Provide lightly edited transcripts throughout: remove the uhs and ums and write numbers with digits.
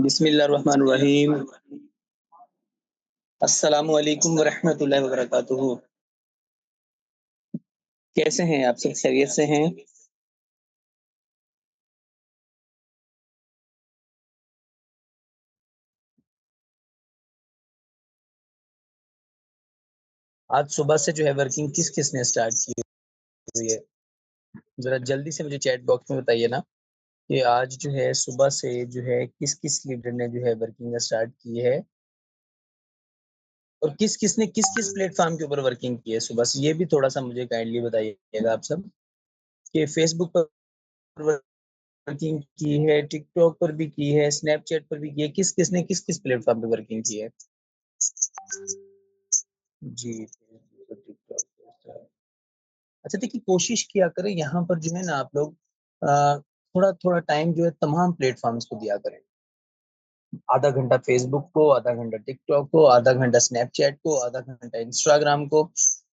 बिस्मिल्लाहिर्रहमानिर्रहीम। अस्सलामु अलैकुम वरहमतुल्लाहि वबरकातुहू। कैसे हैं आप? सब खैरियत से हैं? आज सुबह से जो है वर्किंग किस-किसने स्टार्ट की हुई है? ज़रा जल्दी से मुझे चैट बॉक्स में बताइए ना कि आज जो है सुबह से जो है किस-किस लीडर ने जो है वर्किंग स्टार्ट की है और किस-किस ने किस-किस प्लेटफ़ॉर्म के ऊपर वर्किंग की है सुबह से? ये भी थोड़ा-सा मुझे काइंडली बताइएगा आप सब कि फ़ेसबुक पर वर्किंग की है, टिकटॉक पर भी की है, स्नैपचैट पर भी की है, किस-किस ने किस-किस प्लेटफ़ॉर्म पे वर्किंग की है? जी, फ़ेसबुक, टिकटॉक, इंस्टा। अच्छा देखिए, कोशिश किया करें यहाँ पर जो है ना आप लोग थोड़ा-थोड़ा टाइम जो है तमाम प्लेटफ़ॉर्म्स को दिया करें। आधा घंटा फ़ेसबुक को, आधा घंटा टिकटॉक को, आधा घंटा स्नैपचैट को, आधा घंटा इंस्टाग्राम को,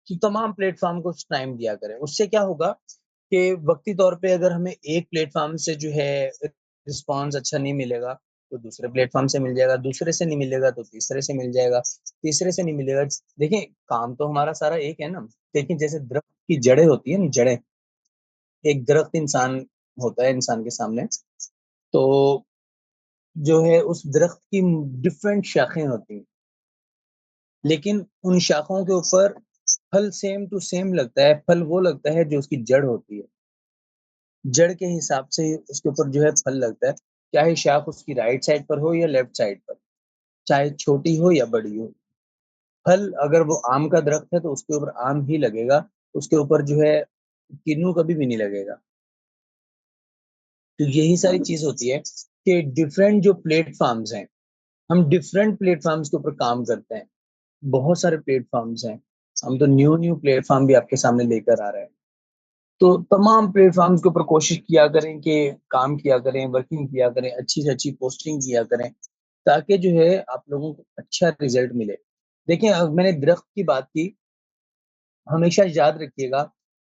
तो तमाम प्लेटफ़ॉर्म को टाइम दिया करें। उससे क्या होगा कि वक़्ती तौर पे अगर हमें एक प्लेटफ़ॉर्म से जो है रिस्पॉन्स अच्छा नहीं मिलेगा, तो दूसरे प्लेटफ़ॉर्म से मिल जाएगा, दूसरे से नहीं मिलेगा तो तीसरे से मिल जाएगा, तीसरे से नहीं मिलेगा। देखिए, काम तो हमारा सारा एक है ना, लेकिन जैसे दरख्त की जड़ें होती है ना, जड़ें, एक दरख्त इंसान होता है इंसान के सामने, तो जो है उस दरख्त की डिफरेंट शाखें होती हैं, लेकिन उन शाखाओं के ऊपर फल सेम टू सेम लगता है, फल वो लगता है जो उसकी जड़ होती है। जड़ के हिसाब से ही उसके ऊपर जो है फल लगता है, चाहे शाख उसकी राइट साइड पर हो या लेफ्ट साइड पर, चाहे छोटी हो या बड़ी हो। फल अगर वो आम का दरख्त है तो उसके ऊपर आम ही लगेगा, उसके ऊपर जो है किन्नू कभी भी नहीं लगेगा। तो यही सारी चीज़ होती है कि डिफरेंट जो प्लेटफ़ॉर्म्स हैं, हम डिफरेंट प्लेटफ़ॉर्म्स के ऊपर काम करते हैं। बहुत सारे प्लेटफ़ॉर्म्स हैं, हम तो न्यू-न्यू प्लेटफ़ॉर्म भी आपके सामने लेकर आ रहे हैं। तो तमाम प्लेटफ़ॉर्म्स के ऊपर कोशिश किया करें कि काम किया करें, वर्किंग किया करें, अच्छी से अच्छी पोस्टिंग किया करें, ताकि जो है आप लोगों को अच्छा रिज़ल्ट मिले। देखिए मैंने दरख्त की बात की, हमेशा याद रखिएगा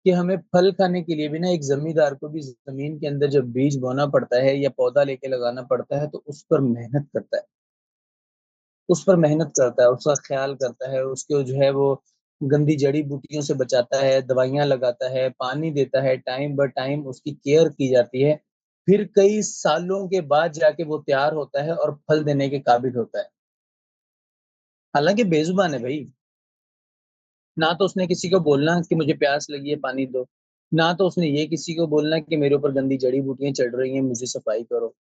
कि हमें फल खाने के लिए भी ना एक ज़मींदार को भी ज़मीन के अंदर जब बीज बोना पड़ता है या पौधा लेके लगाना पड़ता है, तो उस पर मेहनत करता है। उस पर मेहनत करता है, उसका ख़्याल करता है, उसको जो है वो गंदी जड़ी-बूटियों से बचाता है, दवाइयाँ लगाता है, पानी देता है, टाइम ब टाइम उसकी केयर की जाती है। फिर कई सालों के बाद जाके वो तैयार होता है और फल देने के काबिल होता है। हालाँकि बेज़ुबान है भई, ना तो उसने किसी को बोलना कि मुझे प्यास लगी है, पानी दो, ना तो उसने ये किसी को बोलना कि मेरे ऊपर गंदी जड़ी-बूटियाँ चढ़ रही हैं, मुझे सफाई करो।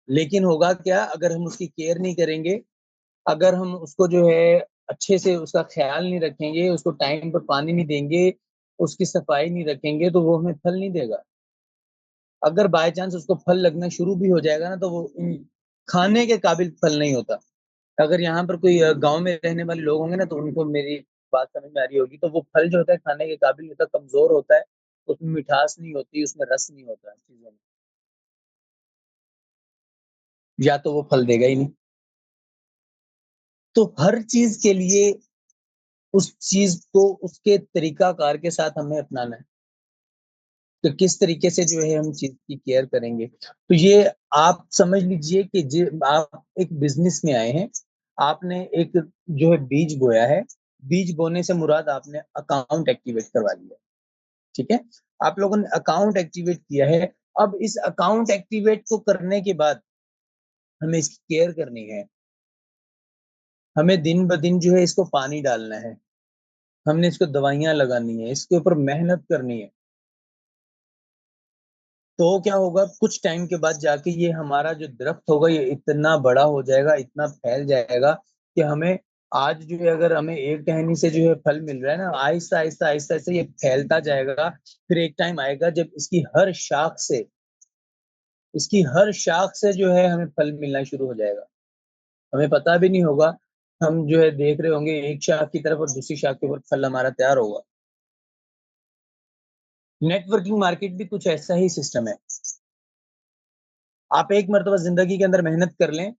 लेकिन होगा क्या अगर हम उसकी केयर नहीं करेंगे, अगर हम उसको जो है अच्छे से उसका ख़्याल नहीं रखेंगे, उसको टाइम पर पानी नहीं देंगे, उसकी सफाई नहीं रखेंगे, तो वो हमें फल नहीं देगा। अगर बाय चांस उसको फल लगना शुरू भी हो जाएगा ना, तो वो खाने के काबिल फल नहीं होता। अगर यहाँ पर कोई गाँव में रहने वाले लोग होंगे ना, तो उनको मेरी बात समझ में आ रही होगी, तो वो फल जो होता है खाने के काबिल नहीं होता, कमज़ोर होता है, उसमें मिठास नहीं होती, उसमें रस नहीं होता है चीज़ों में, या तो वो फल देगा ही नहीं। तो हर चीज़ के लिए उस चीज़ को उसके तरीक़ाकार के साथ हमें अपनाना है। तो किस तरीके से जो है हम चीज़ की केयर करेंगे। तो ये आप समझ लीजिए कि आप एक बिज़नेस में आए हैं, आपने एक जो है बीज बोया है, बीज बोने से मुराद आपने अकाउंट एक्टिवेट करवा लिया, ठीक है? आप लोगों ने अकाउंट एक्टिवेट किया है, अब इस अकाउंट एक्टिवेट को करने के बाद हमें इसकी केयर करनी है। हमें दिन-ब-दिन जो है इसको पानी डालना है, हमने इसको दवाइयाँ लगानी है, इसके ऊपर मेहनत करनी है। तो क्या होगा कुछ टाइम के बाद जाके ये हमारा जो दरख्त होगा ये इतना बड़ा हो जाएगा, इतना फैल जाएगा कि हमें आज जो है अगर हमें एक टहनी से जो है फल मिल रहा है ना, आहिस्ता-आहिस्ता, आहिस्ता-आहिस्ता ये फैलता जाएगा। फिर एक टाइम आएगा जब इसकी हर शाख से जो है हमें फल मिलना शुरू हो जाएगा। हमें पता भी नहीं होगा, हम जो है देख रहे होंगे एक शाख की तरफ और दूसरी शाख के ऊपर फल हमारा तैयार होगा। नेटवर्किंग मार्केट भी कुछ ऐसा ही सिस्टम है। आप एक मर्तबा ज़िंदगी के अंदर मेहनत कर लें,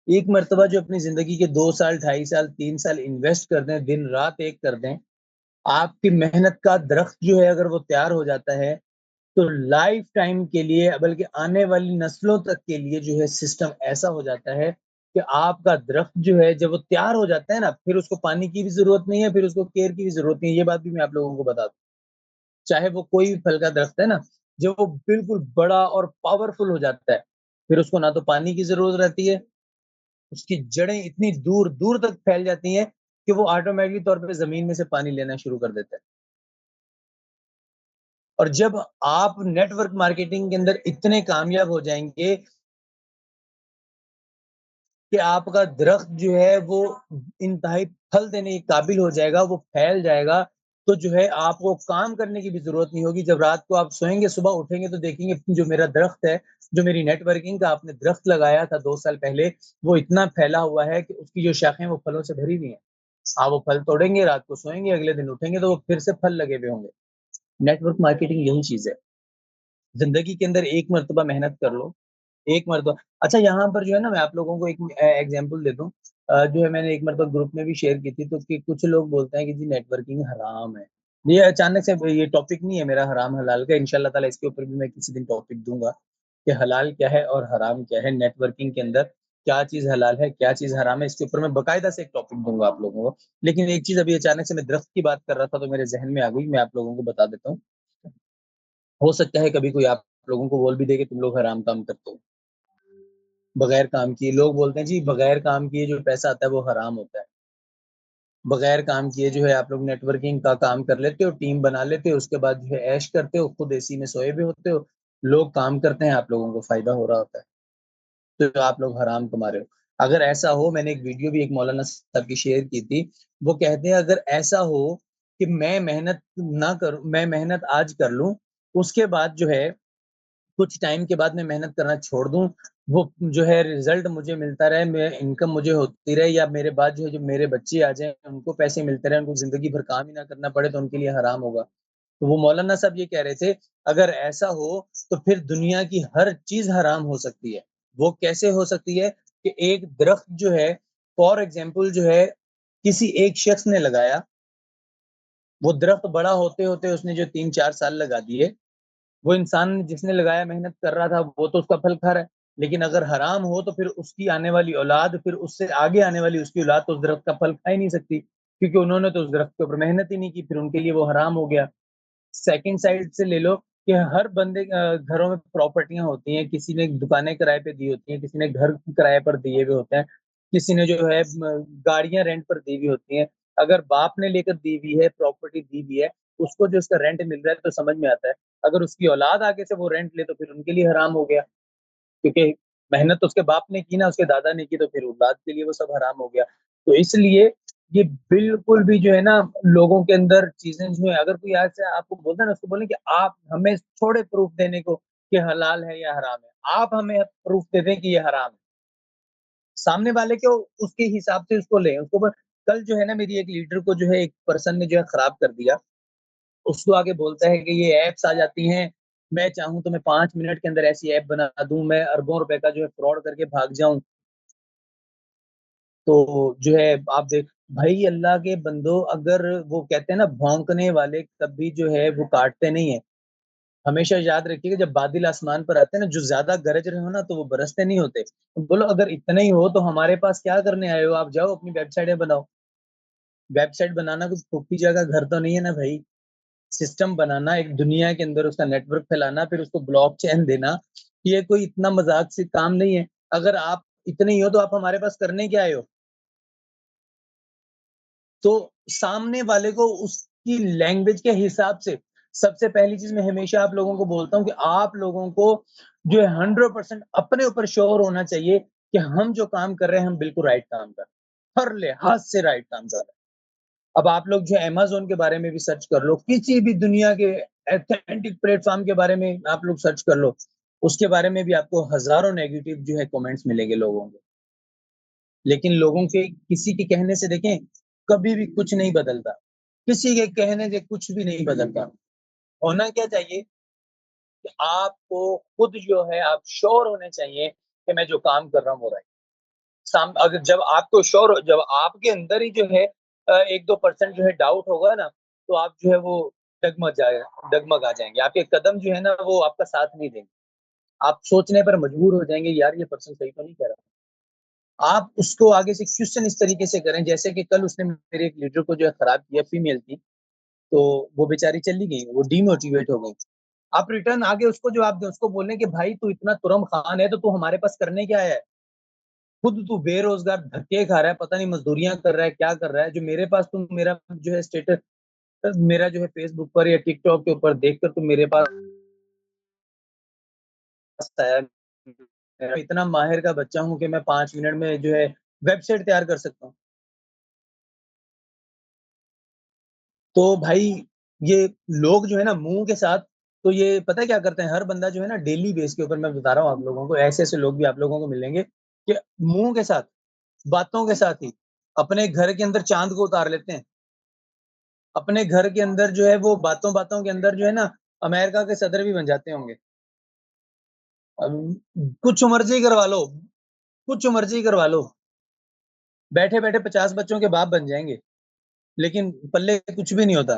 एक मर्तबा जो अपनी ज़िंदगी के 2 साल, 2.5 साल, 3 साल इन्वेस्ट कर दें, दिन-रात एक कर दें, आपकी मेहनत का दरख़्त जो है अगर वो तैयार हो जाता है, तो लाइफ टाइम के लिए बल्कि आने वाली नस्लों तक के लिए जो है सिस्टम ऐसा हो जाता है कि आपका दरख्त जो है जब वो तैयार हो जाता है ना, फिर उसको पानी की भी ज़रूरत नहीं है, फिर उसको केयर की भी ज़रूरत नहीं है। ये बात भी मैं आप लोगों को बता दूँ। चाहे वो कोई भी फल का दरख्त है ना, जब वो बिल्कुल बड़ा और पावरफुल हो जाता है, फिर उसको ना तो पानी की ज़रूरत रहती है, उसकी जड़ें इतनी दूर-दूर तक फैल जाती हैं कि वो ऑटोमैटिकली तौर पे ज़मीन में से पानी लेना शुरू कर देता है। और जब आप नेटवर्क मार्केटिंग के अंदर इतने कामयाब हो जाएँगे कि आपका दरख्त जो है वो इंतहाई फल देने के काबिल हो जाएगा, वो फैल जाएगा, तो जो है आपको काम करने की भी ज़रूरत नहीं होगी। जब रात को आप सोएँगे, सुबह उठेंगे तो देखेंगे जो मेरा दरख्त है, जो मेरी नेटवर्किंग का आपने दरख्त लगाया था 2 साल पहले, वो इतना फैला हुआ है कि उसकी जो शाखें वो फलों से भरी हुई हैं। आप वो फल तोड़ेंगे, रात को सोएँगे, अगले दिन उठेंगे तो वो फिर से फल लगे हुए होंगे। नेटवर्क मार्केटिंग यही चीज़ है। ज़िंदगी के अंदर एक मर्तबा मेहनत कर लो, एक मर्तबा अच्छा यहाँ पर जो है ना मैं आप लोगों को एक एग्ज़ाम्पल देता हूँ। जो है मैंने एक मर्तबा ग्रुप में भी शेयर की थी तो कि कुछ लोग बोलते हैं कि जी नेटवर्किंग हराम है। ये अचानक से ये टॉपिक नहीं है मेरा हराम-हलाल का, इंशाअल्लाह ताला इसके ऊपर भी मैं किसी दिन टॉपिक दूँगा, कि हलाल क्या है और हराम क्या है, नेटवर्किंग के अंदर क्या चीज़ हलाल है, क्या चीज़ हराम है, इसके ऊपर मैं बाकायदा से एक टॉपिक दूँगा आप लोगों को। लेकिन एक चीज़ अभी अचानक से मैं दरख्त की बात कर रहा था तो मेरे ज़हन में आ गई, मैं आप लोगों को बता देता हूँ। हो सकता है कभी कोई आप लोगों को बोल भी दे कि तुम लोग हराम काम करते हो, बगैर काम किए। लोग बोलते हैं जी बगैर काम किए जो पैसा आता है वो हराम होता है। बगैर काम किए जो है आप लोग नेटवर्किंग का काम कर लेते हो, टीम बना लेते हो, उसके बाद जो है ऐश करते हो, खुद एसी में सोए हुए होते हो, लोग काम करते हैं, आप लोगों को फ़ायदा हो रहा होता है, तो आप लोग हराम कमा रहे हो। अगर ऐसा हो मैंने एक वीडियो भी एक मौलाना साहब की शेयर की थी, वो कहते हैं अगर ऐसा हो कि मैं मेहनत आज कर लूँ, उसके बाद जो है कुछ टाइम के बाद मैं मेहनत करना छोड़ दूँ, वो जो है रिज़ल्ट मुझे मिलता रहे, मैं इनकम मुझे होती रहे या मेरे बाद जो है जो मेरे बच्चे आ जाएँ, उनको पैसे मिलते रहें, उनको ज़िंदगी भर काम ही ना करना पड़े, तो उनके लिए हराम होगा। तो वो मौलाना साहब ये कह रहे थे, अगर ऐसा हो, तो फिर दुनिया की हर चीज़ हराम हो सकती है। वो कैसे हो सकती है कि एक दरख़्त जो है, फॉर एग्ज़ाम्पल जो है, किसी एक शख़्स ने लगाया, वो दरख़्त बड़ा होते-होते उसने जो 3-4 साल लगा दिए, वो इंसान जिसने लगाया मेहनत कर रहा था, वो तो उसका फल खा रहा है। लेकिन अगर हराम हो तो फिर उसकी आने वाली औलाद, फिर उससे आगे आने वाली उसकी औलाद तो उस दरख़्त का फल खा ही नहीं सकती, क्योंकि उन्होंने तो उस दरख़्त के ऊपर मेहनत ही नहीं की, फिर उनके लिए वो हराम हो गया। सेकंड साइड से ले लो कि हर बंदे घरों में प्रॉपर्टियाँ होती हैं, किसी ने दुकानें किराए पे दी होती हैं, किसी ने घर किराए पर दिए हुए होते हैं, किसी ने जो है गाड़ियाँ रेंट पर दी हुई होती हैं। अगर बाप ने लेकर दी हुई है, प्रॉपर्टी दी हुई है, उसको जो उसका रेंट मिल रहा है तो समझ में आता है। अगर उसकी औलाद आगे से वो रेंट ले तो फिर उनके लिए हराम हो गया, क्योंकि मेहनत तो उसके बाप ने की ना, उसके दादा ने की तो फिर औलाद के लिए वो सब हराम हो गया। तो इसलिए ये बिल्कुल भी जो है ना लोगों के अंदर चीज़ें जो है अगर कोई आज से आपको बोलता है ना उसको बोलें कि आप हमें छोड़े प्रूफ़ देने को कि हलाल है या हराम है। आप हमें प्रूफ़ दे दें कि ये हराम है। सामने वाले को उसके हिसाब से उसको लें। उसको ब कल जो है ना मेरी एक लीडर को जो है एक पर्सन ने जो है खराब कर दिया। उसको आके बोलता है कि ये ऐप्स आ जाती हैं, मैं चाहूँ तो मैं 5 मिनट के अंदर ऐसी ऐप बना दूँ, मैं अरबों रुपए का जो है फ्रॉड करके भाग जाऊँ। तो जो है आप देख भाई अल्लाह के बंदो अगर वो कहते हैं ना भौंकने वाले कभी जो है वो काटते नहीं हैं। हमेशा याद रखिएगा जब बादल आसमान पर आते हैं ना, जो ज़्यादा गरज रहे हो ना तो वो बरसते नहीं होते। तो बोलो अगर इतना ही हो तो हमारे पास क्या करने आए हो? आप जाओ अपनी वेबसाइटें बनाओ। वेबसाइट बनाना कोई छोटी जगह घर तो नहीं है ना भई। सिस्टम बनाना, एक दुनिया के अंदर उसका नेटवर्क फैलाना, फिर उसको ब्लॉकचेन देना, ये कोई इतना मज़ाक से काम नहीं है। अगर आप इतने ही हो तो आप हमारे पास करने क्या आए हो? तो सामने वाले को उसकी लैंग्वेज के हिसाब से सबसे पहली चीज़ मैं हमेशा आप लोगों को बोलता हूँ कि आप लोगों को जो है 100% अपने ऊपर श्योर होना चाहिए कि हम जो काम कर रहे हैं, हम बिल्कुल राइट काम कर रहे हैं। हर लिहाज़ से राइट काम कर रहे हैं। अब आप लोग जो है अमेज़न के बारे में भी सर्च कर लो, किसी भी दुनिया के ऑथेंटिक प्लेटफ़ॉर्म के बारे में आप लोग सर्च कर लो, उसके बारे में भी आपको हज़ारों नेगेटिव जो है कमेंट्स मिलेंगे लोगों के। लेकिन लोगों के किसी के कहने से देखें, कभी भी कुछ नहीं बदलता। किसी के कहने से कुछ भी नहीं बदलता। होना क्या चाहिए कि आपको खुद जो है आप श्योर होने चाहिए कि मैं जो काम कर रहा हूँ वो राइट। साम अगर जब आपको श्योर हो जब आपके अंदर ही जो है 1-2% जो है डाउट होगा ना, तो आप जो है वो डगमग जाए डगमगा जाएँगे। आपके कदम जो है ना वो आपका साथ नहीं देंगे। आप सोचने पर मजबूर हो जाएँगे, यार ये पर्सन सही तो नहीं कह रहा। आप उसको आगे से क्वेश्चन इस तरीके से करें जैसे कि कल उसने मेरे एक लीडर को जो है खराब किया, फीमेल थी, तो वो बेचारी चली गई, वो डिमोटिवेट हो गई। आप रिटर्न आगे उसको जवाब दें, उसको बोलें कि भाई तू इतना तुरम खान है, तो तू हमारे पास करने क्या आया है? खुद तू बेरोज़गार धक्के खा रहा है, पता नहीं मज़दूरियाँ कर रहा है, क्या कर रहा है, जो मेरे पास तुम मेरा जो है स्टेटस मेरा जो है फ़ेसबुक पर या टिकटॉक के ऊपर देखकर तुम मेरे पास आया। मैं इतना माहिर का बच्चा हूँ कि मैं 5 मिनट में जो है वेबसाइट तैयार कर सकता हूँ। तो भाई ये लोग जो है ना मुँह के साथ तो ये पता है क्या करते हैं, हर बंदा जो है ना डेली बेस के ऊपर मैं बता रहा हूँ आप लोगों को, ऐसे-ऐसे लोग भी आप लोगों को मिलेंगे कि मुँह के साथ, बातों के साथ ही अपने घर के अंदर चाँद को उतार लेते हैं। अपने घर के अंदर जो है वो बातों-बातों के अंदर जो है ना अमेरिका के सदर भी बन जाते होंगे। अब कुछ मर्ज़ी करवा लो, कुछ मर्ज़ी करवा लो, बैठे-बैठे 50 बच्चों के बाप बन जाएँगे, लेकिन पल्ले कुछ भी नहीं होता।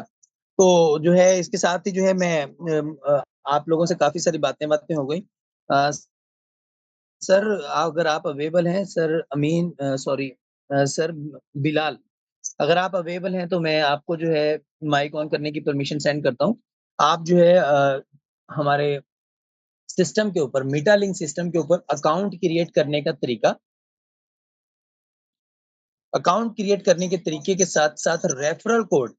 तो जो है इसके साथ ही जो है मैं आप लोगों से काफ़ी सारी बातें-वातें हो गई। अ, सर अगर आप अवेलेबल हैं सर अमीन सॉरी सर बिलाल, अगर आप अवेलेबल हैं तो मैं आपको जो है माइक ऑन करने की परमिशन सेंड करता हूँ। आप जो है हमारे सिस्टम के ऊपर मीटा लिंक सिस्टम के ऊपर अकाउंट क्रिएट करने के तरीके के साथ-साथ रेफरल कोड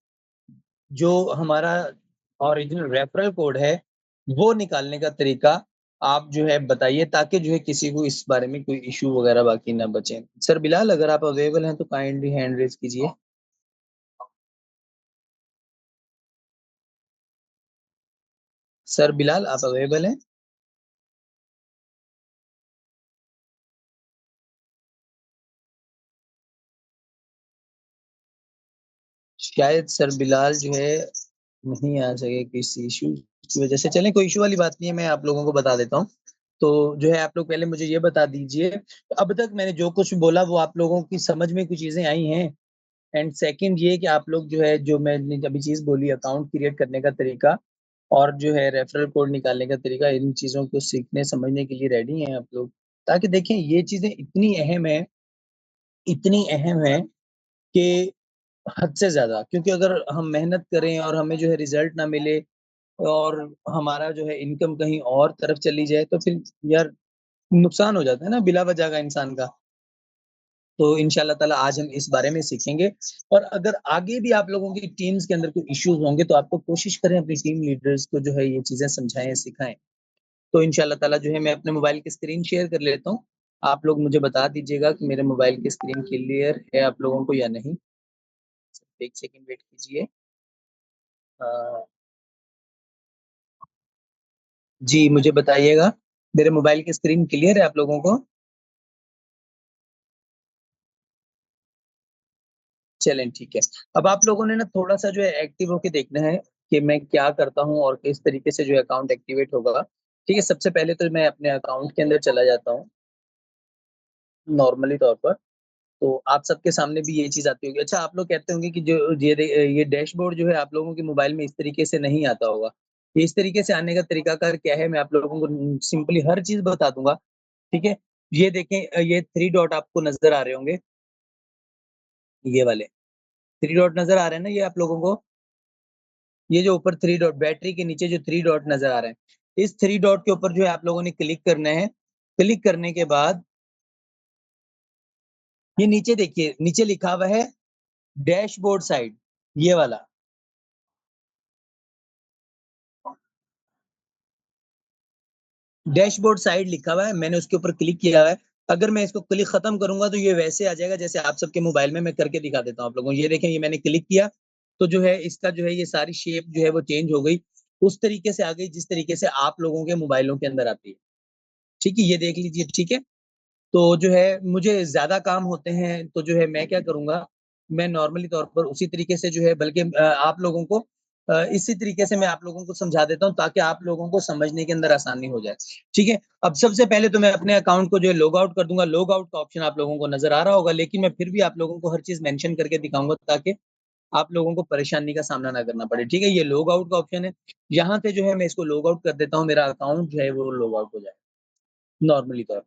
जो हमारा ओरिजिनल रेफरल कोड है, वो निकालने का तरीका आप जो है बताइए ताकि जो है किसी को इस बारे में कोई इश्यू वगैरह बाकी ना बचे। सर बिलाल अगर आप अवेलेबल हैं तो काइंडली हैंड रेज़ कीजिए। सर बिलाल आप अवेलेबल हैं? शायद सर बिलाल जो है नहीं आ सके किसी इश्यू की वजह से। चलें कोई इश्यू वाली बात नहीं है, मैं आप लोगों को बता देता हूँ। तो जो है आप लोग पहले मुझे ये बता दीजिए, अब तक मैंने जो कुछ बोला वो आप लोगों की समझ में कुछ चीज़ें आई हैं? एंड सेकंड ये कि आप लोग जो है जो मैंने अभी चीज़ बोली अकाउंट क्रिएट करने का तरीका और जो है रेफरल कोड निकालने का तरीका, इन चीज़ों को सीखने समझने के लिए रेडी हैं आप लोग? ताकि देखें ये चीज़ें इतनी अहम है कि हद से ज़्यादा क्योंकि अगर हम मेहनत करें और हमें जो है रिज़ल्ट ना मिले और हमारा जो है इनकम कहीं और तरफ चली जाए तो फिर यार नुकसान हो जाता है ना बिला वजह का इंसान का। तो इंशाअल्लाह ताला आज हम इस बारे में सीखेंगे और अगर आगे भी आप लोगों की टीम्स के अंदर कोई इश्यूज़ होंगे तो आप लोग कोशिश करें अपनी टीम लीडर्स को जो है ये चीज़ें समझाएँ, सिखाएँ। तो इंशाअल्लाह ताला जो है मैं अपने मोबाइल की स्क्रीन शेयर कर लेता हूँ। आप लोग मुझे बता दीजिएगा कि मेरे मोबाइल की स्क्रीन क्लियर है आप लोगों को या नहीं? 1 सेकंड वेट कीजिए। अ, जी, मुझे बताइएगा, मेरे मोबाइल की स्क्रीन क्लियर है आप लोगों को? चलें ठीक है। अब आप लोगों ने ना थोड़ा-सा जो है एक्टिव होके देखना है कि मैं क्या करता हूँ और किस तरीके से जो है अकाउंट एक्टिवेट होगा। ठीक है, सबसे पहले तो मैं अपने अकाउंट के अंदर चला जाता हूँ, नॉर्मली तौर पर। तो आप सबके सामने भी ये चीज़ आती होगी। अच्छा आप लोग कहते होंगे कि जो ये डैशबोर्ड जो है आप लोगों के मोबाइल में इस तरीके से नहीं आता होगा। ये इस तरीके से आने का तरीकाकार क्या है मैं आप लोगों को सिंपली हर चीज़ बता दूँगा, ठीक है? ये देखें ये 3 डॉट आपको नज़र आ रहे होंगे, ये वाले। 3 डॉट नज़र आ रहे हैं ना ये आप लोगों को? ये जो ऊपर 3 डॉट बैटरी के नीचे जो 3 डॉट नज़र आ रहे हैं, इस 3 डॉट के ऊपर जो है आप लोगों ने क्लिक करना है। क्लिक करने के बाद ये नीचे देखिए, नीचे लिखा हुआ है डैशबोर्ड साइड, ये वाला। डैशबोर्ड साइड लिखा हुआ है, मैंने उसके ऊपर क्लिक किया है। अगर मैं इसको क्लिक खत्म करूँगा तो ये वैसे आ जाएगा जैसे आप सबके मोबाइल में मैं करके दिखा देता हूँ आप लोगों को। ये देखें ये मैंने क्लिक किया, तो जो है इसका जो है ये सारी शेप जो है वो चेंज हो गई। उस तरीके से आ गई जिस तरीके से आप लोगों के मोबाइलों के अंदर आती है। ठीक है? ये देख लीजिए, ठीक है? तो जो है मुझे ज़्यादा काम होते हैं, तो जो है मैं क्या करूँगा, मैं नॉर्मली तौर पर उसी तरीके से जो है बल्कि आप लोगों को इसी तरीके से मैं आप लोगों को समझा देता हूँ ताकि आप लोगों को समझने के अंदर आसानी हो जाए। ठीक है? अब सबसे पहले तो मैं अपने अकाउंट को जो है लॉग आउट कर दूँगा, लॉग आउट का ऑप्शन आप लोगों को नज़र आ रहा होगा, लेकिन मैं फिर भी आप लोगों को हर चीज़ मेंशन करके दिखाऊँगा ताकि आप लोगों को परेशानी का सामना ना करना पड़े, ठीक है? ये लॉग आउट का ऑप्शन है, यहाँ से जो है मैं इसको लॉग आउट कर देता हूँ, मेरा अकाउंट जो है वो लॉग आउट हो जाएगा, नॉर्मली तौर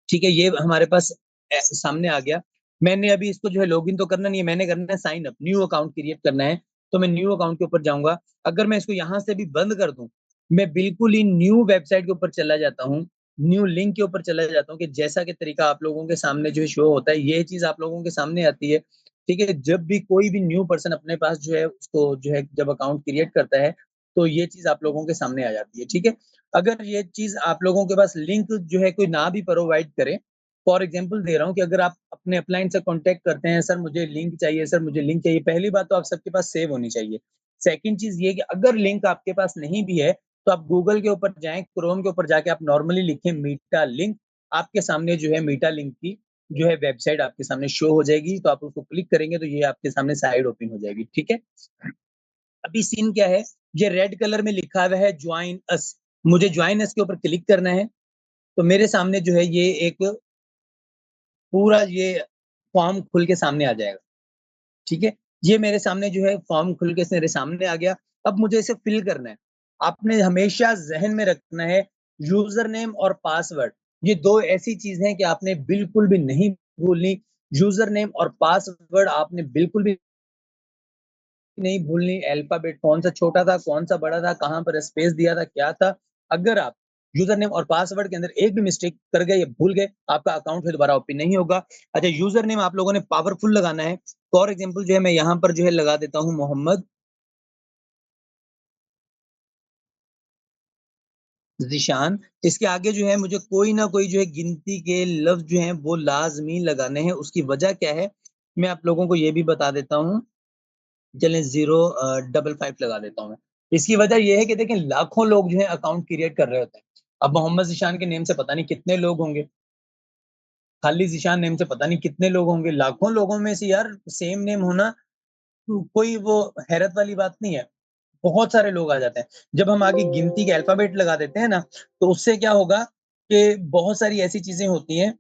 ठीक है, ये हमारे पास सामने आ गया। मैंने अभी इसको जो है लॉगिन तो करना नहीं है, मैंने करना है sign up, new account create करना है। तो मैं न्यू अकाउंट के ऊपर जाऊँगा। अगर मैं इसको यहाँ से भी बंद कर दूँ, मैं बिल्कुल ही न्यू वेबसाइट के ऊपर चला जाता हूँ, न्यू लिंक के ऊपर चला जाता हूँ कि जैसा कि तरीका आप लोगों के सामने जो है शो होता है, ये चीज़ आप लोगों के सामने आती है। ठीक है? जब भी कोई भी न्यू पर्सन अपने पास जो है उसको जो है जब अकाउंट क्रिएट करता है, तो ये चीज़ आप लोगों के सामने आ जाती है, ठीक है? अगर ये चीज़ आप लोगों के पास लिंक जो है कोई ना भी प्रोवाइड करे, फॉर एग्ज़ाम्पल दे रहा हूँ कि अगर आप अपने अपलाइन से कॉन्टैक्ट करते हैं, सर मुझे लिंक चाहिए, सर मुझे लिंक चाहिए, पहली बात तो आप सबके पास सेव होनी चाहिए। सेकंड चीज़ ये कि अगर लिंक आपके पास नहीं भी है, तो आप गूगल के ऊपर जाएँ, क्रोम के ऊपर जाके आप नॉर्मली लिखें मीटा लिंक, आपके सामने जो है मीटा लिंक की जो है वेबसाइट आपके सामने शो हो जाएगी, तो आप उसको क्लिक करेंगे तो ये आपके सामने साइट ओपन हो जाएगी, ठीक है? अभी सीन क्या है, ये रेड कलर में लिखा हुआ है जॉइन अस, मुझे जॉइन अस के ऊपर क्लिक करना है, तो मेरे सामने जो है ये एक पूरा ये फॉर्म खुल के सामने आ जाएगा, ठीक है? ये मेरे सामने जो है फॉर्म खुल के मेरे सामने आ गया, अब मुझे इसे फिल करना है। आपने हमेशा ज़हन में रखना है यूज़र नेम और पासवर्ड, ये 2 ऐसी चीज़ें हैं कि आपने बिल्कुल भी नहीं भूलनी। यूज़र नेम और पासवर्ड आपने बिल्कुल भी नहीं भूलनी, अल्फ़ाबेट कौन-सा छोटा था, कौन-सा बड़ा था, कहाँ पर स्पेस दिया था, क्या था। अगर आप यूज़र नेम और पासवर्ड के अंदर एक भी मिस्टेक कर गए या भूल गए, आपका अकाउंट फिर दोबारा ओपन नहीं होगा। अच्छा यूज़र नेम आप लोगों ने पावरफुल लगाना है। फॉर एग्ज़ाम्पल जो है मैं यहाँ पर जो है लगा देता हूँ मोहम्मद ज़ीशान। इसके आगे जो है मुझे कोई ना कोई जो है गिनती के लफ्ज़ जो हैं वो लाज़मी लगाने हैं। उसकी वजह क्या है, मैं आप लोगों को ये भी बता देता हूँ। चलें 0 लगा देता हूँ मैं। इसकी वजह ये है कि देखिए लाखों लोग जो है अकाउंट क्रिएट कर रहे होते हैं। अब मोहम्मद ज़ीशान के नेम से पता नहीं कितने लोग होंगे, खालिद ज़ीशान नेम से पता नहीं कितने लोग होंगे, लाखों लोगों में से यार सेम नेम होना कोई वो हैरत वाली बात नहीं है। बहुत सारे लोग आ जाते हैं। जब हम आगे गिनती के अल्फ़ाबेट लगा देते हैं ना, तो उससे क्या होगा कि बहुत सारी ऐसी चीज़ें होती हैं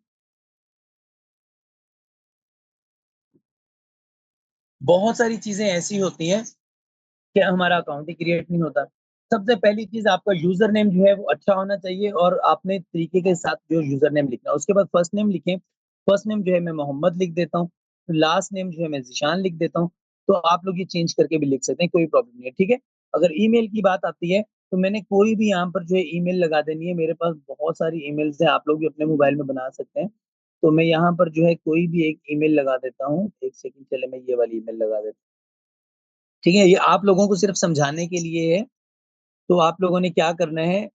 बहुत सारी चीज़ें ऐसी होती हैं कि हमारा अकाउंट ही क्रिएट नहीं होता। सबसे पहली चीज़ आपका यूज़र नेम जो है वो अच्छा होना चाहिए और आपने तरीके के साथ जो यूज़र नेम लिखना है। उसके बाद फर्स्ट नेम लिखें, फर्स्ट नेम जो है मैं मोहम्मद लिख देता हूँ, लास्ट नेम जो है मैं ज़ीशान लिख देता हूँ। तो आप लोग ये चेंज करके भी लिख सकते हैं, कोई प्रॉब्लम नहीं है, ठीक है? अगर ईमेल की बात आती है, तो मैंने कोई भी यहाँ पर जो है ईमेल लगा देनी है, मेरे पास बहुत सारी ईमेल्स हैं, आप लोग भी अपने मोबाइल में बना सकते हैं। तो मैं यहाँ पर जो है कोई भी एक ईमेल लगा देता हूँ, 1 सेकंड चलिए मैं ये वाली ईमेल लगा देता हूँ। ठीक है? ये आप लोगों को सिर्फ़ समझाने के लिए है, तो आप लोगों ने क्या करना है,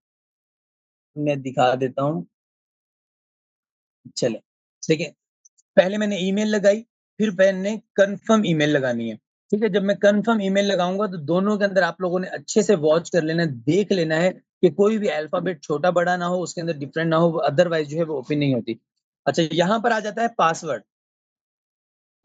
मैं दिखा देता हूँ। चलें, देखिए पहले मैंने ईमेल लगाई, फिर मैंने कन्फर्म ईमेल लगानी है, ठीक है? जब मैं कन्फर्म ईमेल लगाऊँगा तो दोनों के अंदर आप लोगों ने अच्छे से वॉच कर लेना है, देख लेना है कि कोई भी अल्फ़ाबेट छोटा-बड़ा ना हो, उसके अंदर डिफरेंट ना हो, अदरवाइज़ जो है वो ओपन नहीं होती। अच्छा यहाँ पर आ जाता है पासवर्ड।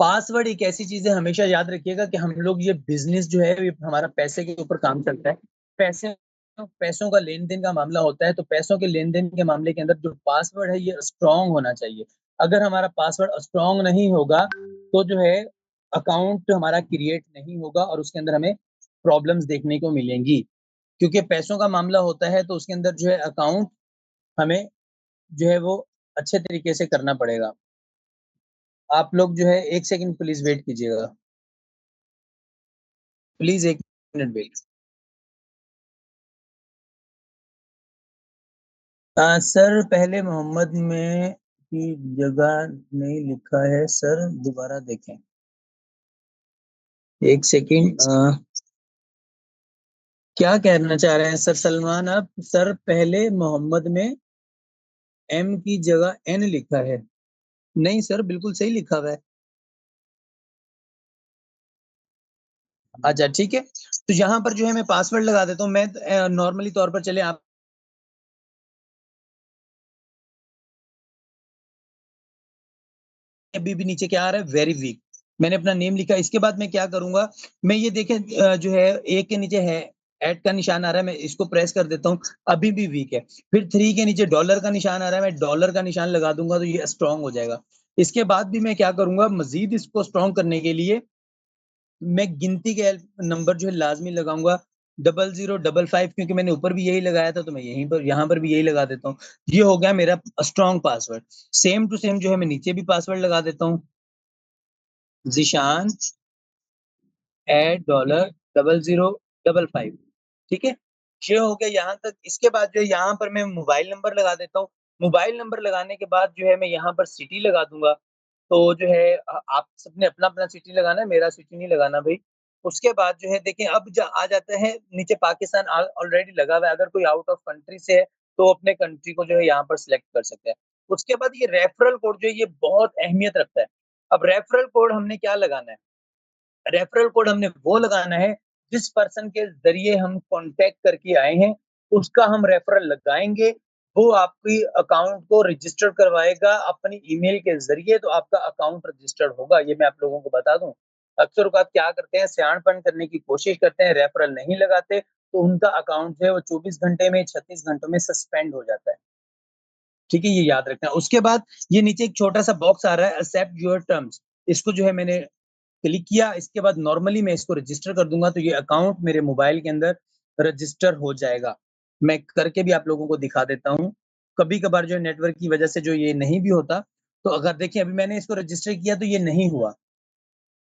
पासवर्ड एक ऐसी चीज़ है हमेशा याद रखिएगा कि हम लोग ये बिज़नेस जो है ये हमारा पैसे के ऊपर काम चलता है। पैसे पैसों का लेन-देन का मामला होता है, तो पैसों के लेन-देन के मामले के अंदर जो पासवर्ड है ये स्ट्रॉन्ग होना चाहिए। अगर हमारा पासवर्ड स्ट्रॉन्ग नहीं होगा, तो जो है अकाउंट हमारा क्रिएट नहीं होगा और उसके अंदर हमें प्रॉब्लम्स देखने को मिलेंगी। क्योंकि पैसों का मामला होता है तो उसके अंदर जो है अकाउंट हमें जो है वो अच्छे तरीके से करना पड़ेगा। आप लोग जो है 1 सेकंड प्लीज़ वेट कीजिएगा। Please 1 minute wait. सर पहले मोहम्मद में की जगह नहीं लिखा है सर, दोबारा देखें। 1 सेकंड क्या कहना चाह रहे हैं सर सलमान आप? सर पहले मोहम्मद में एम की जगह एन लिखा है। नहीं सर, बिल्कुल सही लिखा हुआ है। अच्छा ठीक है, तो यहाँ पर जो है मैं पासवर्ड लगा देता हूँ। मैं नॉर्मली तौर पर चलें आप अभी भी नीचे क्या आ रहा है वेरी वीक। मैंने अपना नेम लिखा इसके बाद मैं क्या करूँगा, मैं ये देखें जो है ए के नीचे है ऐट का निशान आ रहा है मैं इसको प्रेस कर देता हूँ, अभी भी वीक है। फिर 3 के नीचे डॉलर का निशान आ रहा है, मैं डॉलर का निशान लगा दूँगा तो ये स्ट्रॉन्ग हो जाएगा। इसके बाद भी मैं क्या करूँगा मज़ीद इसको स्ट्रॉन्ग करने के लिए मैं गिनती के नंबर जो है लाज़मी लगाऊँगा 0055 क्योंकि मैंने ऊपर भी यही लगाया था, तो मैं यहीं पर यहाँ पर भी यही लगा देता हूँ। ये हो गया मेरा strong password. Same to same जो है मैं नीचे भी पासवर्ड लगा देता हूँ, ज़ीशान $0055 ठीक है? ये हो गया यहाँ तक, इसके बाद जो है यहाँ पर मैं मोबाइल नंबर लगा देता हूँ। मोबाइल नंबर लगाने के बाद जो है मैं यहाँ पर सिटी लगा दूँगा। तो जो है आप सबने अपना-अपना सिटी लगाना है, मेरा सिटी नहीं लगाना भई। उसके बाद जो है देखिए अब आ जाता है नीचे पाकिस्तान ऑलरेडी लगा हुआ है, अगर कोई आउट ऑफ कंट्री से है, तो अपने कंट्री को जो है यहाँ पर सिलेक्ट कर सकते हैं। उसके बाद ये रेफरल कोड जो है ये बहुत अहमियत रखता है। अब रेफरल कोड हमने क्या लगाना है? रेफरल कोड हमने वो लगाना है, जिस पर्सन के ज़रिए हम कॉन्टैक्ट करके आए हैं, उसका हम रेफरल लगाएँगे, वो आपकी अकाउंट को रजिस्टर करवाएगा अपनी ईमेल के ज़रिए, तो आपका अकाउंट रजिस्टर्ड होगा, ये मैं आप लोगों को बता दूँ। अक्सर औक़ात क्या करते हैं, सयानपन करने की कोशिश करते हैं, रेफरल नहीं लगाते, तो उनका अकाउंट जो है वो 24 घंटे में, 36 घंटों में सस्पेंड हो जाता है। ठीक है? ये याद रखना। उसके बाद ये नीचे एक छोटा-सा बॉक्स आ रहा है, एक्सेप्ट योर टर्म्स, इसको जो है मैंने क्लिक किया, इसके बाद नॉर्मली मैं इसको रजिस्टर कर दूँगा, तो ये अकाउंट मेरे मोबाइल के अंदर रजिस्टर हो जाएगा। मैं करके भी आप लोगों को दिखा देता हूँ। कभी-कभार जो है नेटवर्क की वजह से जो ये नहीं भी होता, तो अगर देखिए अभी मैंने इसको रजिस्टर किया तो ये नहीं हुआ।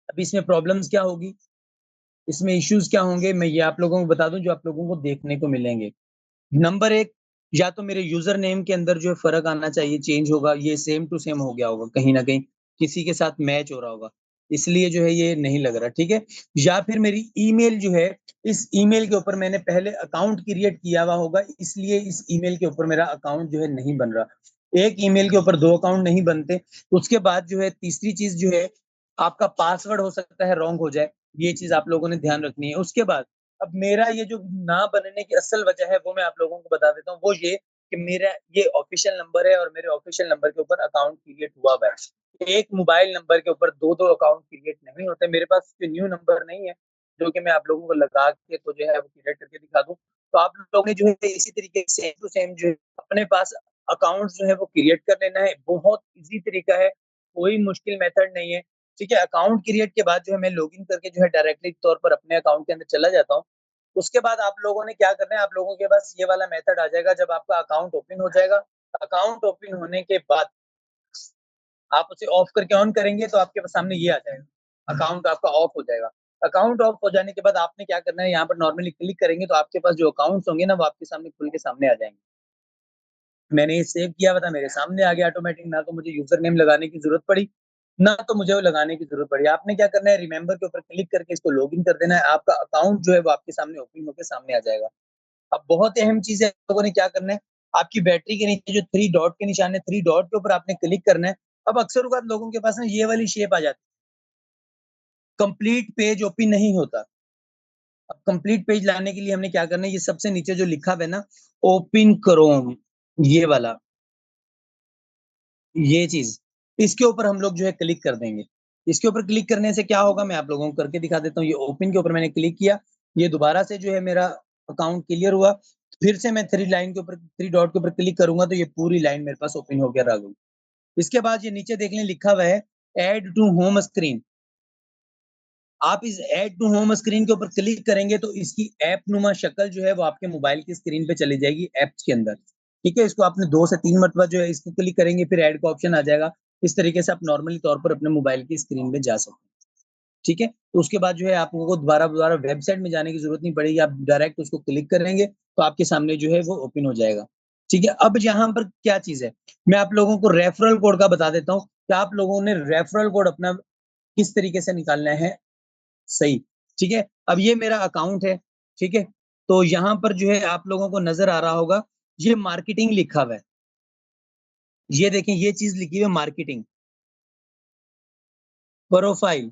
अभी इसमें प्रॉब्लम्स क्या होगी, इसमें इश्यूज़ क्या होंगे, मैं ये आप लोगों को बता दूँ जो आप लोगों को देखने को मिलेंगे। नंबर 1 या तो मेरे यूज़र नेम के अंदर जो है फ़र्क आना चाहिए, चेंज होगा, ये सेम टू सेम हो गया होगा कहीं न कहीं, किसी के साथ मैच हो रहा होगा, इसलिए जो है ये नहीं लग रहा, ठीक है? या फिर मेरी ईमेल जो है, इस ईमेल के ऊपर मैंने पहले अकाउंट क्रिएट किया हुआ होगा, इसलिए इस ईमेल के ऊपर मेरा अकाउंट जो है नहीं बन रहा। एक ईमेल के ऊपर 2 अकाउंट नहीं बनते, उसके बाद जो है तीसरी चीज़ जो है, आपका पासवर्ड हो सकता है रॉन्ग हो जाए, ये चीज़ आप लोगों ने ध्यान रखनी है। उसके बाद अब मेरा ये जो ना बनने की असल वजह है, वो मैं आप लोगों को बता देता हूँ, वो ये कि मेरा ये ऑफ़िशियल नंबर है और मेरे ऑफ़िशियल नंबर के ऊपर अकाउंट क्रिएट हुआ हुआ है। एक मोबाइल नंबर के ऊपर 2-2 अकाउंट क्रिएट नहीं होते। मेरे पास कोई न्यू नंबर नहीं है, जो कि मैं आप लोगों को लगा के तो जो है वो क्रिएट करके दिखा दूँ। तो आप लोगों ने जो है इसी तरीके से सेम टू सेम जो है अपने पास अकाउंट जो है वो क्रिएट कर लेना है। बहुत ईज़ी तरीका है, कोई मुश्किल मेथड नहीं है। ठीक है? अकाउंट क्रिएट के बाद जो है मैं लॉगिन करके जो है डायरेक्टली तौर पर अपने अकाउंट के अंदर चला जाता हूँ। उसके बाद आप लोगों ने क्या करना है, आप लोगों के पास ये वाला मेथड आ जाएगा जब आपका अकाउंट ओपन हो जाएगा। अकाउंट ओपन होने के बाद आप उसे ऑफ करके ऑन करेंगे तो आपके सामने ये आ जाएगा, अकाउंट आपका ऑफ हो जाएगा। अकाउंट ऑफ हो जाने के बाद आपने क्या करना है, यहाँ पर नॉर्मली क्लिक करेंगे तो आपके पास जो अकाउंट्स होंगे ना, वो आपके सामने खुल के सामने आ जाएँगे। मैंने ये सेव किया हुआ था, मेरे सामने आ गया ऑटोमैटिक, ना तो मुझे यूज़र नेम लगाने की ज़रूरत पड़ी, ना तो मुझे वो लगाने की ज़रूरत पड़ी। आपने क्या करना है, रिमेंबर के ऊपर क्लिक करके इसको लॉगिन कर देना है, आपका अकाउंट जो है वो आपके सामने ओपन होके सामने आ जाएगा। अब बहुत अहम चीज़ है, आप लोगों ने क्या करना है, आपकी बैटरी के नीचे जो 3 डॉट के निशान है, 3 डॉट के ऊपर आपने क्लिक करना है। अब अक्सर औक़ात लोगों के पास ना ये वाली शेप आ जाती है, कंप्लीट पेज ओपन नहीं होता। अब कंप्लीट पेज लाने के लिए हमने क्या करना है, ये सबसे नीचे जो लिखा हुआ है ना, ओपन क्रोम, ये वाला, ये चीज़, इसके ऊपर हम लोग जो है क्लिक कर देंगे। इसके ऊपर क्लिक करने से क्या होगा, मैं आप लोगों को करके दिखा देता हूँ। ये ओपन के ऊपर मैंने क्लिक किया, ये दोबारा से जो है मेरा अकाउंट क्लियर हुआ। फिर से मैं 3 लाइन के ऊपर 3 डॉट के ऊपर क्लिक करूँगा तो ये पूरी लाइन मेरे पास ओपन होकर आ गई। इसके बाद ये नीचे देख लें लिखा हुआ है ऐड टू होम स्क्रीन। आप इस ऐड टू होम स्क्रीन के ऊपर क्लिक करेंगे तो इसकी ऐप नुमा शक्ल जो है वो आपके मोबाइल की स्क्रीन पे चली जाएगी ऐप्स के अंदर। ठीक है? इसको आपने 2 से 3 मरतबा जो है इसको क्लिक करेंगे फिर ऐड का ऑप्शन आ जाएगा। इस तरीके से आप नॉर्मली तौर पर अपने मोबाइल की स्क्रीन पे जा सकते हैं। ठीक है? तो उसके बाद जो है आप लोगों को दोबारा-दोबारा वेबसाइट में जाने की ज़रूरत नहीं पड़ेगी। आप डायरेक्ट उसको क्लिक करेंगे तो आपके सामने जो है वो ओपन हो जाएगा। ठीक है? अब यहाँ पर क्या चीज़ है, मैं आप लोगों को रेफरल कोड का बता देता हूँ कि आप लोगों ने रेफरल कोड अपना किस तरीके से निकालना है सही, ठीक है? अब ये मेरा अकाउंट है, ठीक है? तो यहाँ पर जो है आप लोगों को नज़र आ रहा होगा, ये मार्केटिंग लिखा हुआ है। ये देखें ये चीज़ लिखी हुई है मार्केटिंग, प्रोफाइल।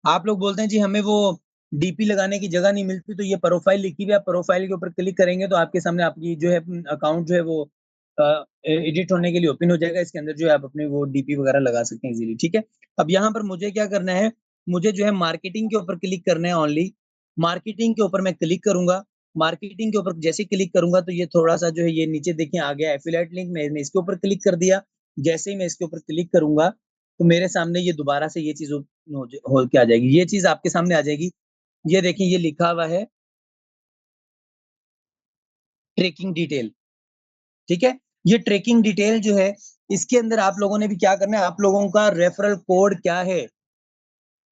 आप लोग बोलते हैं जी हमें वो डीपी लगाने की जगह नहीं मिलती तो ये प्रोफाइल लिखी हुई है, आप प्रोफाइल के ऊपर क्लिक करेंगे तो आपके सामने आपकी जो है अकाउंट जो है वो एडिट होने के लिए ओपन हो जाएगा। इसके अंदर जो है आप अपनी वो डीपी वगैरह लगा सकते हैं इज़िली, ठीक है? अब यहाँ पर मुझे क्या करना है, मुझे जो है मार्केटिंग के ऊपर क्लिक करना है ओनली। मार्केटिंग के ऊपर मैं क्लिक करूँगा, मार्केटिंग के ऊपर जैसे ही क्लिक करूँगा तो ये थोड़ा-सा जो है ये नीचे देखिए आ गया एफिलिएट लिंक, मैंने इसके ऊपर क्लिक कर दिया। जैसे ही मैं इसके ऊपर क्लिक करूँगा तो मेरे सामने ये दोबारा से ये चीज़ हो के आ जाएगी। ये चीज़ आपके सामने आ जाएगी। ये देखिए ये लिखा हुआ है ट्रैकिंग डिटेल, ठीक है? ये ट्रैकिंग डिटेल जो है, इसके अंदर आप लोगों ने भी क्या करना है, आप लोगों का रेफरल कोड क्या है?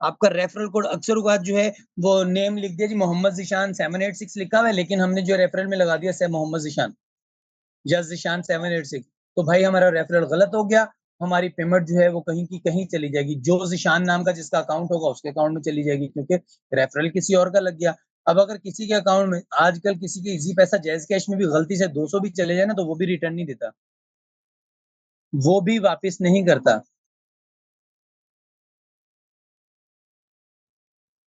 आपका रेफरल कोड अक्सर-औक़ात जो है, वो नेम लिख दिया जी मोहम्मद ज़ीशान 786 लिखा हुआ है, लेकिन हमने जो रेफरल में लगा दिया मोहम्मद ज़ीशान या ज़ीशान 786 तो भाई हमारा रेफरल गलत हो गया, हमारी पेमेंट जो है वो कहीं की कहीं चली जाएगी। जो ज़ीशान नाम का जिसका अकाउंट होगा उसके अकाउंट में चली जाएगी क्योंकि रेफरल किसी और का लग गया। अब अगर किसी के अकाउंट में आजकल किसी के ईज़ी पैसा, जैज़ कैश में भी गलती से 200 भी चले जाए ना, तो वो भी रिटर्न नहीं देता। वो भी वापस नहीं करता।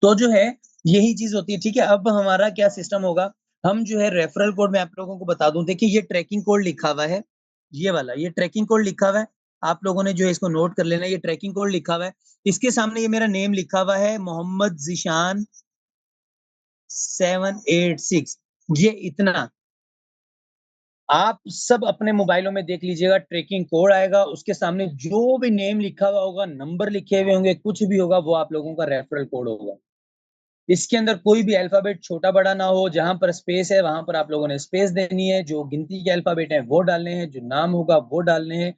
तो जो है, यही चीज़ होती है, ठीक है? अब हमारा क्या सिस्टम होगा, हम जो है रेफरल कोड मैं आप लोगों को बता दूँ, देखिए ये ट्रैकिंग कोड लिखा हुआ है, ये वाला, ये ट्रैकिंग कोड लिखा हुआ है। आप लोगों ने जो है इसको नोट कर लेना है, ये ट्रैकिंग कोड लिखा हुआ है। इसके सामने ये मेरा नेम लिखा हुआ है मोहम्मद ज़ीशान 786 ये इतना। आप सब अपने मोबाइलों में देख लीजिएगा, ट्रैकिंग कोड आएगा, उसके सामने जो भी नेम लिखा हुआ होगा, नंबर लिखे हुए होंगे, कुछ भी होगा, वो आप लोगों का रेफरल कोड होगा। इसके अंदर कोई भी अल्फ़ाबेट छोटा-बड़ा ना हो, जहाँ पर स्पेस है, वहाँ पर आप लोगों ने स्पेस देनी है, जो गिनती के अल्फ़ाबेट हैं, वो डालने हैं, जो नाम होगा, वो डालने हैं।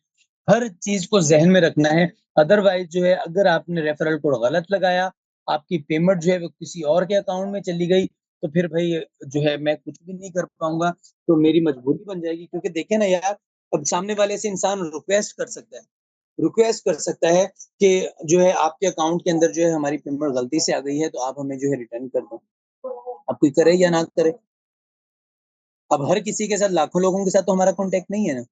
हर चीज़ को ज़हन में रखना है, अदरवाइज़ जो है अगर आपने रेफरल कोड गलत लगाया, आपकी पेमेंट जो है वो किसी और के अकाउंट में चली गई, तो फिर भई जो है मैं कुछ भी नहीं कर पाऊँगा, तो मेरी मजबूरी बन जाएगी क्योंकि देखिए ना यार, अब सामने वाले से इंसान रिक्वेस्ट कर सकता है कि जो है आपके अकाउंट के अंदर जो है हमारी पेमेंट गलती से आ गई है, तो आप हमें जो है रिटर्न कर दो। अब कोई करे या ना करे, अब हर किसी के साथ लाखों लोगों के साथ तो हमारा कॉन्टैक्ट नहीं है ना,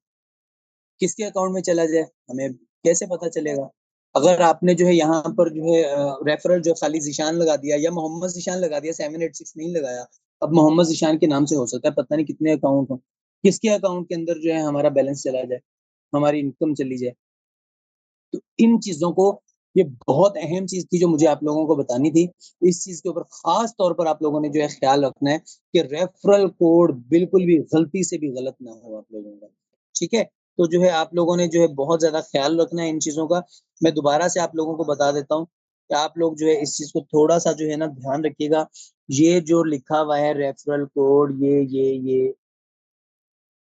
किसके अकाउंट में चला जाए, हमें कैसे पता चलेगा? अगर आपने जो है यहाँ पर जो है रेफरल जो खाली ज़ीशान लगा दिया या मोहम्मद ज़ीशान लगा दिया, 786 नहीं लगाया, अब मोहम्मद ज़ीशान के नाम से हो सकता है पता नहीं कितने अकाउंट हों, किसके अकाउंट के अंदर जो है हमारा बैलेंस चला जाए, हमारी इनकम चली जाए। तो इन चीज़ों को ये बहुत अहम चीज़ थी जो मुझे आप लोगों को बतानी थी। इस चीज़ के ऊपर ख़ास तौर पर आप लोगों ने जो है ख़्याल रखना है कि रेफ़रल कोड बिल्कुल भी गलती से भी गलत ना हो आप लोगों का, ठीक है? तो जो है आप लोगों ने जो है बहुत ज़्यादा ख़्याल रखना है इन चीज़ों का। मैं दोबारा से आप लोगों को बता देता हूँ कि आप लोग जो है इस चीज़ को थोड़ा-सा जो है ना ध्यान रखिएगा। ये जो लिखा हुआ है रेफ़रल कोड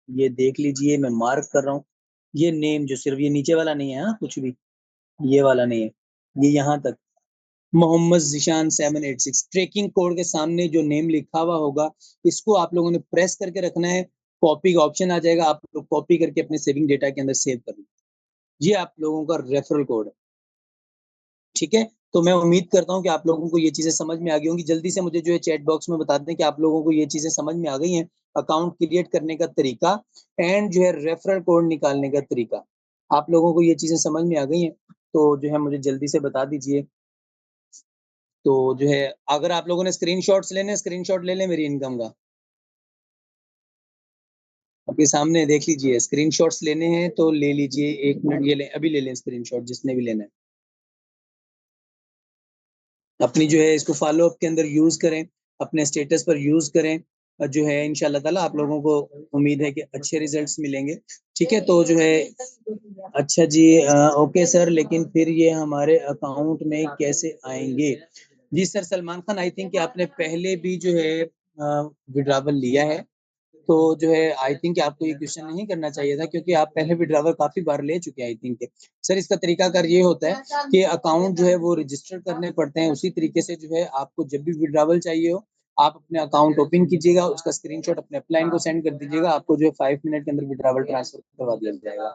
ये देख लीजिए मैं मार्क कर रहा हूँ। ये नेम जो सिर्फ़ ये नीचे वाला नहीं है हाँ, कुछ भी। ये वाला नहीं है, ये यहाँ तक मोहम्मद ज़ीशान 786 ट्रैकिंग कोड के सामने जो नेम लिखा हुआ होगा, इसको आप लोगों ने प्रेस करके रखना है, कॉपी का ऑप्शन आ जाएगा, आप लोग कॉपी करके अपने सेविंग डेटा के अंदर सेव कर लो। ये आप लोगों का रेफरल कोड है, ठीक है? तो मैं उम्मीद करता हूँ कि आप लोगों को ये चीज़ें समझ में आ गई होंगी। जल्दी से मुझे जो है चैट बॉक्स में बता दें कि आप लोगों को ये चीज़ें समझ में आ गई हैं, अकाउंट क्रिएट करने का तरीका एंड जो है रेफरल कोड निकालने का तरीका। आप लोगों को ये चीज़ें समझ में आ गई हैं, तो जो है मुझे जल्दी से बता दीजिए। तो जो है अगर आप लोगों ने स्क्रीनशॉट्स लेने हैं, स्क्रीनशॉट ले लें मेरी इनकम का। आपके सामने देख लीजिए स्क्रीनशॉट्स लेने हैं तो ले लीजिए 1 मिनट ये लें, अभी ले लें स्क्रीनशॉट जिसने भी लेना है। अपनी जो है इसको फ़ॉलो अप के अंदर यूज़ करें, अपने स्टेटस पर यूज़ करें जो है इंशाअल्लाह ताला आप लोगों को उम्मीद है कि अच्छे रिज़ल्ट्स मिलेंगे। ठीक है? तो जो है अच्छा जी ओके सर लेकिन फिर ये हमारे अकाउंट में कैसे आएँगे? जी sir, Salman Khan I think कि आपने पहले भी जो है विड्रॉवल लिया है। तो जो है आई थिंक आपको ये क्वेश्चन नहीं करना चाहिए था क्योंकि आप पहले विड्रॉवल काफ़ी बार ले चुके हैं आई थिंक। सर इसका तरीकाकार ये होता है कि अकाउंट जो है वो रजिस्टर करने पड़ते हैं, उसी तरीके से जो है आपको जब भी विड्रॉवल चाहिए हो, आप अपने अकाउंट ओपन कीजिएगा, उसका स्क्रीनशॉट अपने अपलाइन को सेंड कर दीजिएगा, आपको जो है 5 मिनट के अंदर विड्रॉवल ट्रांसफर करवा दिया जाएगा।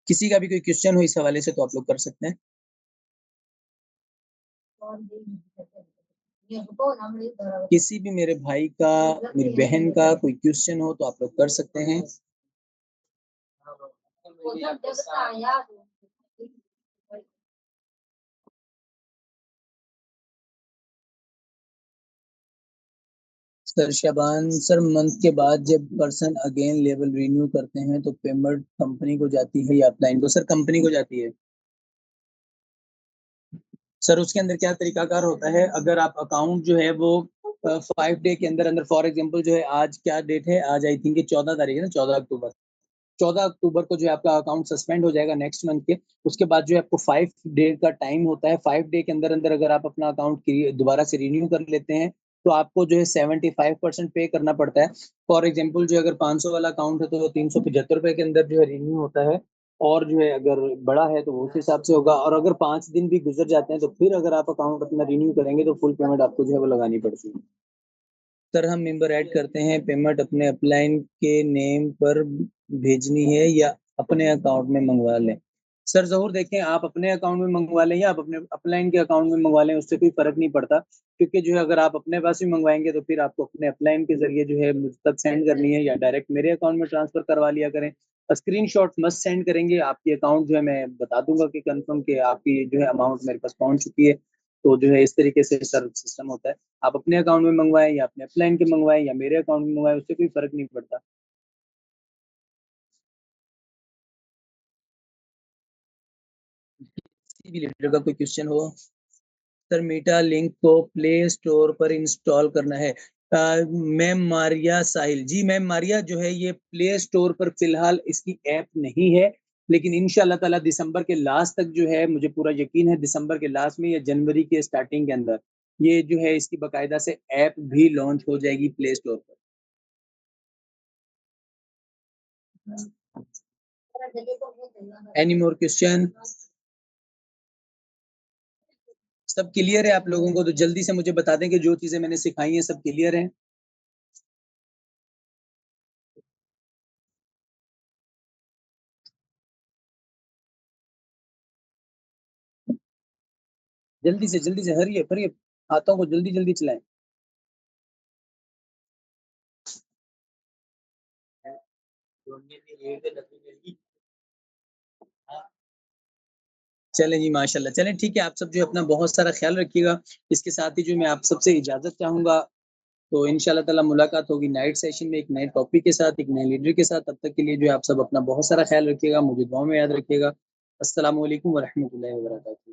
किसी का भी कोई क्वेश्चन हो इस हवाले से तो आप लोग कर सकते हैं। किसी भी मेरे भाई का, मेरी बहन का कोई क्वेश्चन हो तो आप लोग कर सकते हैं। सर शाबान सर मंथ के बाद जब पर्सन अगेन लेवल रिन्यू करते हैं तो पेमेंट कंपनी को जाती है या अपलाइन को? सर कंपनी को जाती है। सर उसके अंदर क्या तरीकाकार होता है अगर आप अकाउंट जो है वो 5 डे के अंदर अंदर फॉर एग्जांपल जो है आज क्या डेट है? आज आई थिंक 14 तारीख है ना 14 अक्टूबर। 14 अक्टूबर को जो है आपका अकाउंट सस्पेंड हो जाएगा नेक्स्ट मंथ के। उसके बाद जो है आपको 5 डे का टाइम होता है, 5 डे के अंदर-अंदर अगर आप अपना अकाउंट दोबारा से रिन्यू कर लेते हैं, तो आपको जो है 75% पे करना पड़ता है। फॉर एग्ज़ाम्पल जो अगर 500 वाला अकाउंट है, तो वो ₹375 के अंदर जो है रिन्यू होता है और जो है अगर बड़ा है, तो वो उस हिसाब से होगा और अगर 5 दिन भी गुज़र जाते हैं, तो फिर अगर आप अकाउंट अपना रिन्यू करेंगे, तो फुल पेमेंट आपको जो है वो लगानी पड़ती है। सर हम मेंबर ऐड करते हैं, पेमेंट अपने अपलाइन के नेम पर भेजनी है या अपने अकाउंट में मंगवा लें? सर ज़रूर देखें, आप अपने अकाउंट में मंगवा लें या आप अपने अपलाइन के अकाउंट में मंगवा लें, उससे कोई फ़र्क नहीं पड़ता क्योंकि जो है अगर आप अपने पास भी मंगवाएँगे तो फिर आपको अपने अपलाइन के ज़रिए जो है मुझ तक सेंड करनी है या डायरेक्ट मेरे अकाउंट में ट्रांसफ़र करवा लिया करें। स्क्रीनशॉट मस्ट सेंड करेंगे, आपकी अकाउंट जो है मैं बता दूँगा कि कन्फर्म कि आपकी जो है अमाउंट मेरे पास पहुँच चुकी है। तो जो है इस तरीके से सर सिस्टम होता है। आप अपने अकाउंट में मंगवाएँ या अपने अपलाइन के मंगवाएँ या मेरे अकाउंट में मंगवाएँ, उससे कोई फ़र्क नहीं पड़ता। किसी भी लीडर का कोई क्वेश्चन हो? सर मीटा लिंक को प्ले स्टोर पर इंस्टॉल करना है। मैम मारिया साहिल, जी मैम मारिया जो है ये प्ले स्टोर पर फ़िलहाल इसकी ऐप नहीं है, लेकिन इंशाअल्लाह ताला दिसंबर के लास्ट तक जो है मुझे पूरा यकीन है दिसंबर के लास्ट में या जनवरी के स्टार्टिंग के अंदर, ये जो है इसकी बाकायदा से ऐप भी लॉन्च हो जाएगी प्ले स्टोर पर। Any more question? सब क्लियर है आप लोगों को? तो जल्दी से मुझे बता दें कि जो चीज़ें मैंने सिखाई हैं सब क्लियर हैं? जल्दी से हरी अप हरी अप हाथों को जल्दी-जल्दी चलाएँ। चलें जी माशाल्लाह। चलें ठीक है, आप सब जो है अपना बहुत सारा ख़्याल रखिएगा। इसके साथ ही जो मैं आप सबसे इजाज़त चाहूँगा, तो इंशाअल्लाह ताला मुलाकात होगी नाइट सेशन में एक नए टॉपिक के साथ, एक नए लीडर के साथ। तब तक के लिए जो है आप सब अपना बहुत सारा ख़्याल रखिएगा, मुझे दुआ में याद रखिएगा। अस्सलामु अलैकुम व रहमतुल्लाहि व बरकातहू।